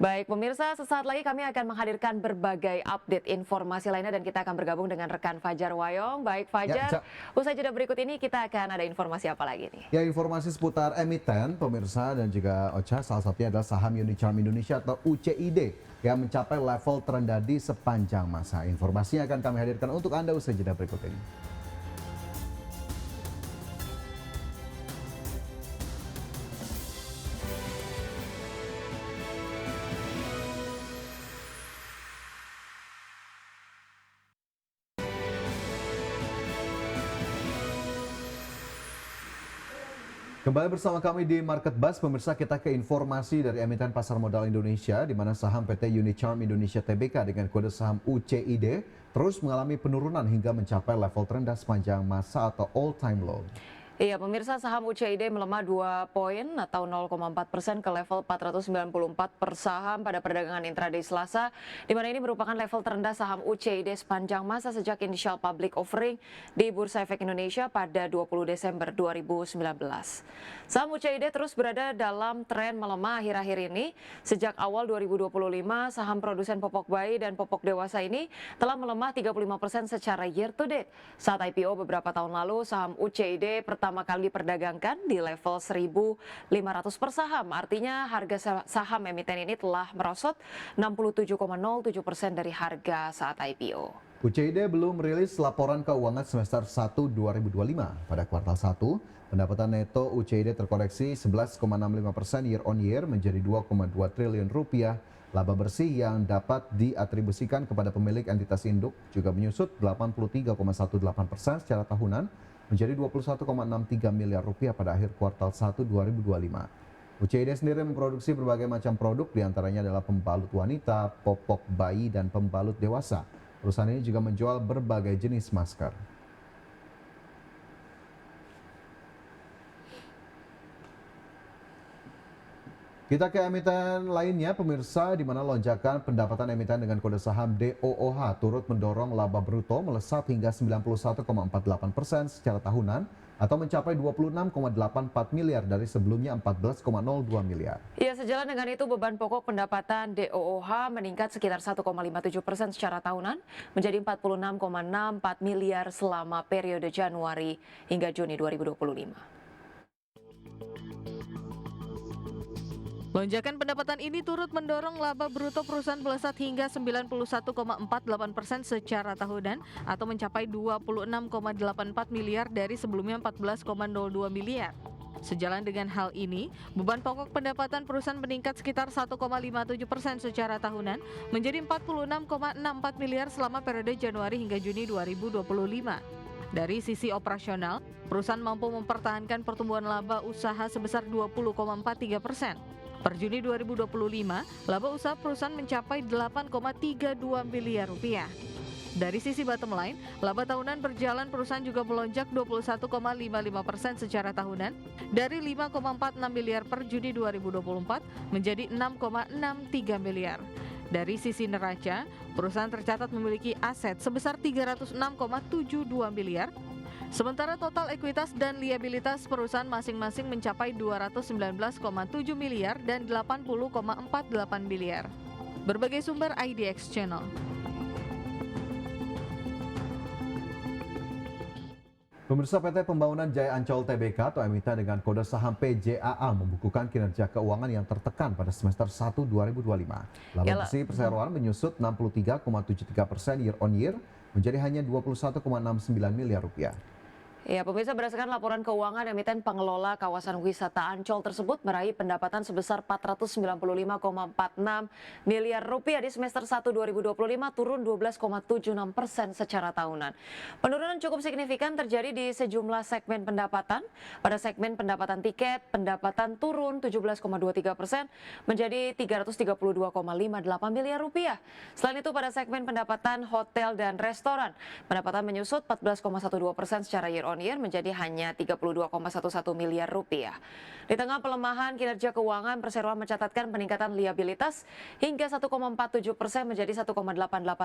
Baik pemirsa, sesaat lagi kami akan menghadirkan berbagai update informasi lainnya dan kita akan bergabung dengan rekan Fajar Wayong. Baik Fajar, usai jeda berikut ini kita akan ada informasi apa lagi nih? Ya, informasi seputar emiten pemirsa dan juga Ocha, salah satunya adalah saham Unicharm Indonesia atau UCID yang mencapai level terendah di sepanjang masa. Informasinya akan kami hadirkan untuk Anda usai jeda berikut ini. Kembali bersama kami di Market Buzz, pemirsa, kita ke informasi dari emiten pasar modal Indonesia, di mana saham PT Unicharm Indonesia Tbk dengan kode saham UCID terus mengalami penurunan hingga mencapai level terendah sepanjang masa atau all time low. Iya, pemirsa, saham UCID melemah 2 poin atau 0,4% ke level 494 per saham pada perdagangan intraday Selasa, di mana ini merupakan level terendah saham UCID sepanjang masa sejak initial public offering di Bursa Efek Indonesia pada 20 Desember 2019. Saham UCID terus berada dalam tren melemah akhir-akhir ini. Sejak awal 2025, saham produsen popok bayi dan popok dewasa ini telah melemah 35% secara year to date. Saat IPO beberapa tahun lalu, saham UCID pertama pertama kali diperdagangkan di level 1.500 per saham. Artinya harga saham emiten ini telah merosot 67,07% dari harga saat IPO. UCID belum merilis laporan keuangan semester 1 2025. Pada kuartal 1, pendapatan neto UCID terkoreksi 11,65% year on year menjadi 2,2 triliun rupiah. Laba bersih yang dapat diatribusikan kepada pemilik entitas induk juga menyusut 83,18% secara tahunan menjadi 21,63 miliar rupiah pada akhir kuartal 1 2025. UCID sendiri memproduksi berbagai macam produk, diantaranya adalah pembalut wanita, popok bayi, dan pembalut dewasa. Perusahaan ini juga menjual berbagai jenis masker. Kita ke emiten lainnya, pemirsa, di mana lonjakan pendapatan emiten dengan kode saham DOOH turut mendorong laba bruto melesat hingga 91,48% secara tahunan atau mencapai 26,84 miliar dari sebelumnya 14,02 miliar. Ya, sejalan dengan itu beban pokok pendapatan DOOH meningkat sekitar 1,57% secara tahunan menjadi 46,64 miliar selama periode Januari hingga Juni 2025. Lonjakan pendapatan ini turut mendorong laba bruto perusahaan melesat hingga 91,48% secara tahunan atau mencapai 26,84 miliar dari sebelumnya 14,02 miliar. Sejalan dengan hal ini, beban pokok pendapatan perusahaan meningkat sekitar 1,57% secara tahunan menjadi 46,64 miliar selama periode Januari hingga Juni 2025. Dari sisi operasional, perusahaan mampu mempertahankan pertumbuhan laba usaha sebesar 20,43%. Per Juni 2025, laba usaha perusahaan mencapai 8,32 miliar rupiah. Dari sisi bottom line, laba tahunan berjalan perusahaan juga melonjak 21,55% secara tahunan dari 5,46 miliar per Juni 2024 menjadi 6,63 miliar. Dari sisi neraca, perusahaan tercatat memiliki aset sebesar 306,72 miliar. Sementara total ekuitas dan liabilitas perusahaan masing-masing mencapai 219,7 miliar dan 80,48 miliar. Berbagai sumber IDX Channel. Pemirsa, PT Pembangunan Jaya Ancol Tbk atau emiten dengan kode saham PJAA membukukan kinerja keuangan yang tertekan pada semester 1 2025. Laba bersih perseroan menyusut 63,73% year on year menjadi hanya 21,69 miliar rupiah. Ya, pemirsa, berdasarkan laporan keuangan emiten pengelola kawasan wisata Ancol tersebut meraih pendapatan sebesar 495,46 miliar rupiah di semester 1 2025, turun 12,76% secara tahunan. Penurunan cukup signifikan terjadi di sejumlah segmen pendapatan. Pada segmen pendapatan tiket, pendapatan turun 17,23% menjadi 332,58 miliar rupiah. Selain itu, pada segmen pendapatan hotel dan restoran, pendapatan menyusut 14,12% secara year on year menjadi hanya 32,11 miliar rupiah. Di tengah pelemahan kinerja keuangan, perseroan mencatatkan peningkatan liabilitas hingga 1,47% menjadi 1,88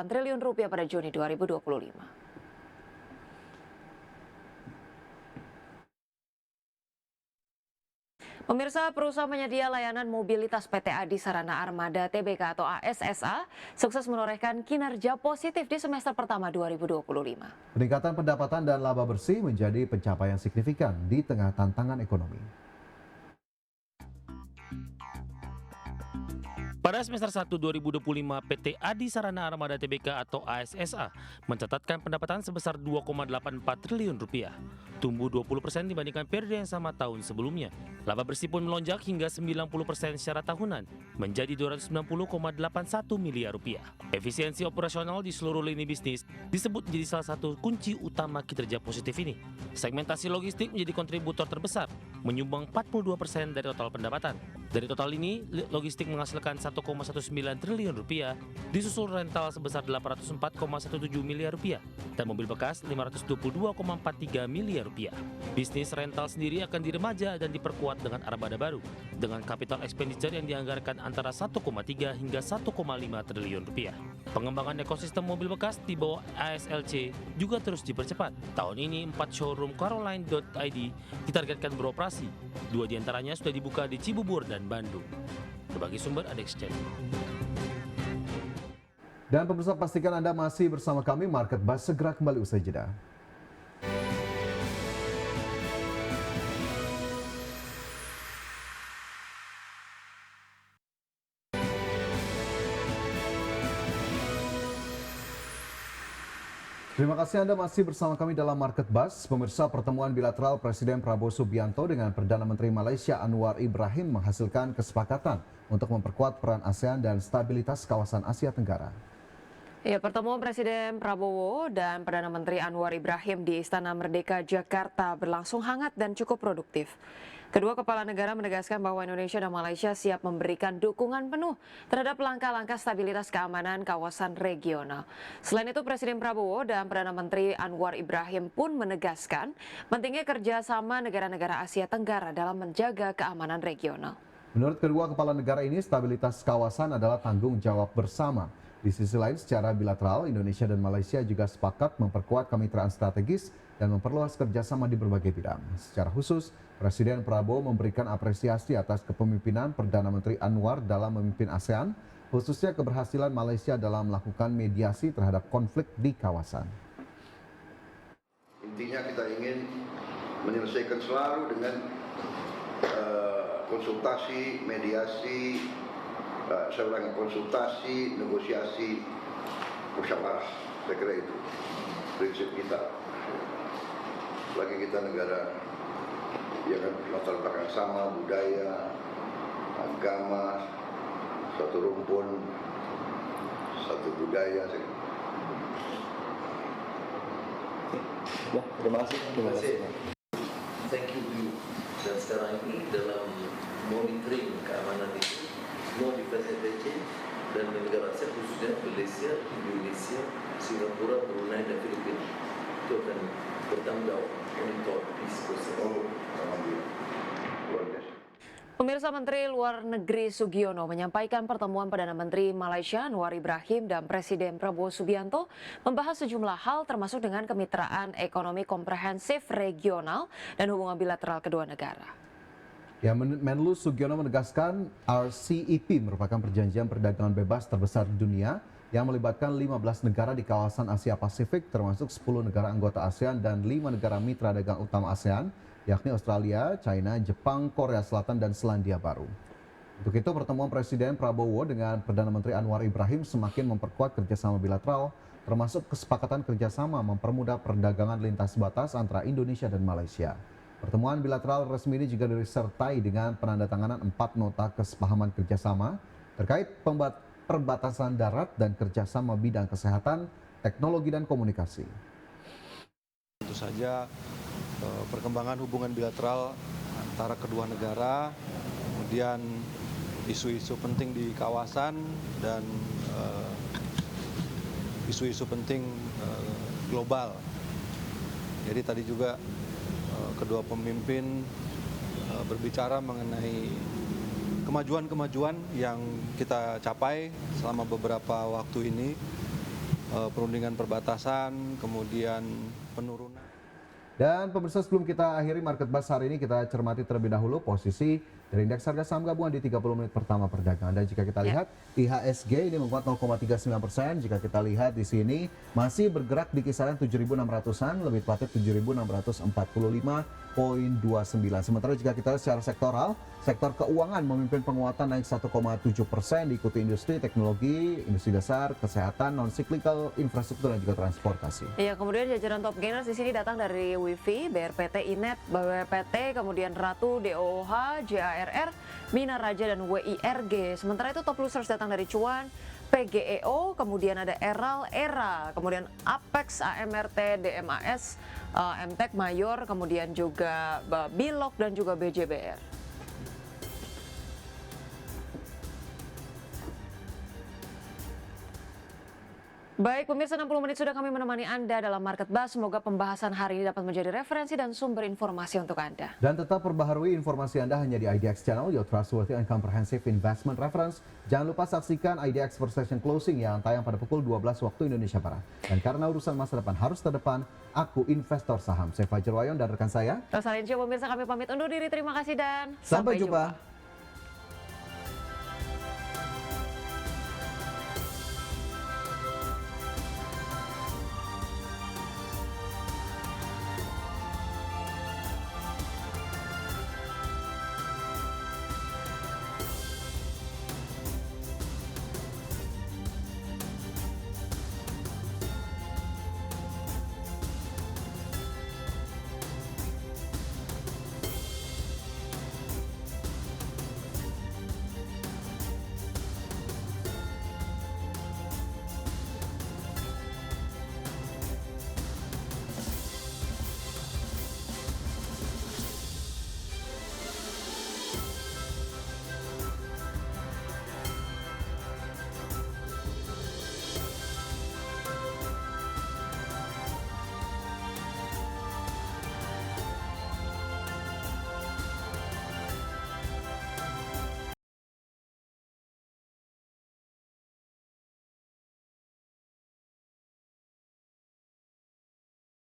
triliun rupiah pada Juni 2025. Pemirsa, perusahaan penyedia layanan mobilitas PT Adi Sarana Armada Tbk atau ASSA sukses menorehkan kinerja positif di semester pertama 2025. Peningkatan pendapatan dan laba bersih menjadi pencapaian signifikan di tengah tantangan ekonomi. Pada semester 1 2025, PT Adi Sarana Armada Tbk atau ASSA mencatatkan pendapatan sebesar 2,84 triliun rupiah, tumbuh 20% dibandingkan periode yang sama tahun sebelumnya. Laba bersih pun melonjak hingga 90% secara tahunan, menjadi 290,81 miliar rupiah. Efisiensi operasional di seluruh lini bisnis disebut menjadi salah satu kunci utama kinerja positif ini. Segmentasi logistik menjadi kontributor terbesar, menyumbang 42% dari total pendapatan. Dari total ini, logistik menghasilkan 1,19 triliun rupiah, disusul rental sebesar 804,17 miliar rupiah, dan mobil bekas 522,43 miliar rupiah. Bisnis rental sendiri akan diremaja dan diperkuat dengan armada baru, dengan capital expenditure yang dianggarkan antara 1,3 hingga 1,5 triliun rupiah. Pengembangan ekosistem mobil bekas di bawah ASLC juga terus dipercepat. Tahun ini 4 showroom Caroline.id ditargetkan beroperasi. 2 diantaranya sudah dibuka di Cibubur dan Bandung. Berbagai sumber IDX Channel. Dan pemirsa, pastikan Anda masih bersama kami. Market Buzz segera kembali usai jeda. Terima kasih Anda masih bersama kami dalam Market Buzz. Pemirsa, pertemuan bilateral Presiden Prabowo Subianto dengan Perdana Menteri Malaysia Anwar Ibrahim menghasilkan kesepakatan untuk memperkuat peran ASEAN dan stabilitas kawasan Asia Tenggara. Ya, pertemuan Presiden Prabowo dan Perdana Menteri Anwar Ibrahim di Istana Merdeka, Jakarta berlangsung hangat dan cukup produktif. Kedua kepala negara menegaskan bahwa Indonesia dan Malaysia siap memberikan dukungan penuh terhadap langkah-langkah stabilitas keamanan kawasan regional. Selain itu, Presiden Prabowo dan Perdana Menteri Anwar Ibrahim pun menegaskan pentingnya kerjasama negara-negara Asia Tenggara dalam menjaga keamanan regional. Menurut kedua kepala negara ini, stabilitas kawasan adalah tanggung jawab bersama. Di sisi lain, secara bilateral, Indonesia dan Malaysia juga sepakat memperkuat kemitraan strategis dan memperluas kerjasama di berbagai bidang. Secara khusus, Presiden Prabowo memberikan apresiasi atas kepemimpinan Perdana Menteri Anwar dalam memimpin ASEAN, khususnya keberhasilan Malaysia dalam melakukan mediasi terhadap konflik di kawasan. Intinya kita ingin menyelesaikan selalu dengan konsultasi, mediasi, saya ulangi, konsultasi, negosiasi, musyawarah. Saya kira itu prinsip kita. Lagi kita negara yang kan latar belakang sama, budaya, agama, satu rumpun, satu budaya. Ya, terima kasih. Terima kasih. Thank you. Dan sekarang ini dalam monitoring keamanan itu, semua defense agency dan negara ASEAN khususnya Malaysia, Indonesia, Singapura, Brunei dan Filipina itu akan bertanggung jawab monitor peace process. Alhamdulillah. Luar biasa. Pemirsa, Menteri Luar Negeri Sugiono menyampaikan pertemuan Perdana Menteri Malaysia Anwar Ibrahim dan Presiden Prabowo Subianto membahas sejumlah hal termasuk dengan kemitraan ekonomi komprehensif regional dan hubungan bilateral kedua negara. Ya, Menlu Sugiono menegaskan RCEP merupakan perjanjian perdagangan bebas terbesar di dunia yang melibatkan 15 negara di kawasan Asia Pasifik, termasuk 10 negara anggota ASEAN dan 5 negara mitra dagang utama ASEAN, yakni Australia, China, Jepang, Korea Selatan, dan Selandia Baru. Untuk itu, pertemuan Presiden Prabowo dengan Perdana Menteri Anwar Ibrahim semakin memperkuat kerjasama bilateral, termasuk kesepakatan kerjasama mempermudah perdagangan lintas batas antara Indonesia dan Malaysia. Pertemuan bilateral resmi ini juga disertai dengan penandatanganan 4 nota kesepahaman kerjasama terkait perbatasan darat dan kerjasama bidang kesehatan, teknologi, dan komunikasi. Tentu saja perkembangan hubungan bilateral antara kedua negara, kemudian isu-isu penting di kawasan dan isu-isu penting global. Jadi tadi juga kedua pemimpin berbicara mengenai kemajuan-kemajuan yang kita capai selama beberapa waktu ini, perundingan perbatasan, kemudian penurunan. Dan pemirsa, sebelum kita akhiri Market Buzz hari ini, kita cermati terlebih dahulu posisi dari indeks harga saham gabungan di 30 menit pertama perdagangan. Dan jika kita lihat, IHSG ini menguat 0,39%. Jika kita lihat di sini masih bergerak di kisaran 7.600-an, lebih tepatnya 7.645,29. Sementara jika kita lihat secara sektoral, sektor keuangan memimpin penguatan naik 1,7%, diikuti industri, teknologi, industri dasar, kesehatan, non-cyclical, infrastruktur, dan juga transportasi. Ya, kemudian jajaran top gainers di sini datang dari WIFI, BRPT, Inet, BWPT, kemudian Ratu, DOOH, JARR, Mina Raja, dan WIRG. Sementara itu top losers datang dari Cuan, PGEO, kemudian ada Eral, ERA, kemudian Apex, AMRT, DMAS, MTEK, Mayor, kemudian juga Bilog dan juga BJBR. Baik, pemirsa, 60 menit sudah kami menemani Anda dalam Market Buzz. Semoga pembahasan hari ini dapat menjadi referensi dan sumber informasi untuk Anda. Dan tetap perbaharui informasi Anda hanya di IDX Channel, your trustworthy and comprehensive investment reference. Jangan lupa saksikan IDX First Session Closing yang tayang pada pukul 12 waktu Indonesia Barat. Dan karena urusan masa depan harus terdepan, aku investor saham. Saya Fajar Wayon dan rekan saya Rosalin Cio, pemirsa, kami pamit undur diri. Terima kasih dan sampai jumpa.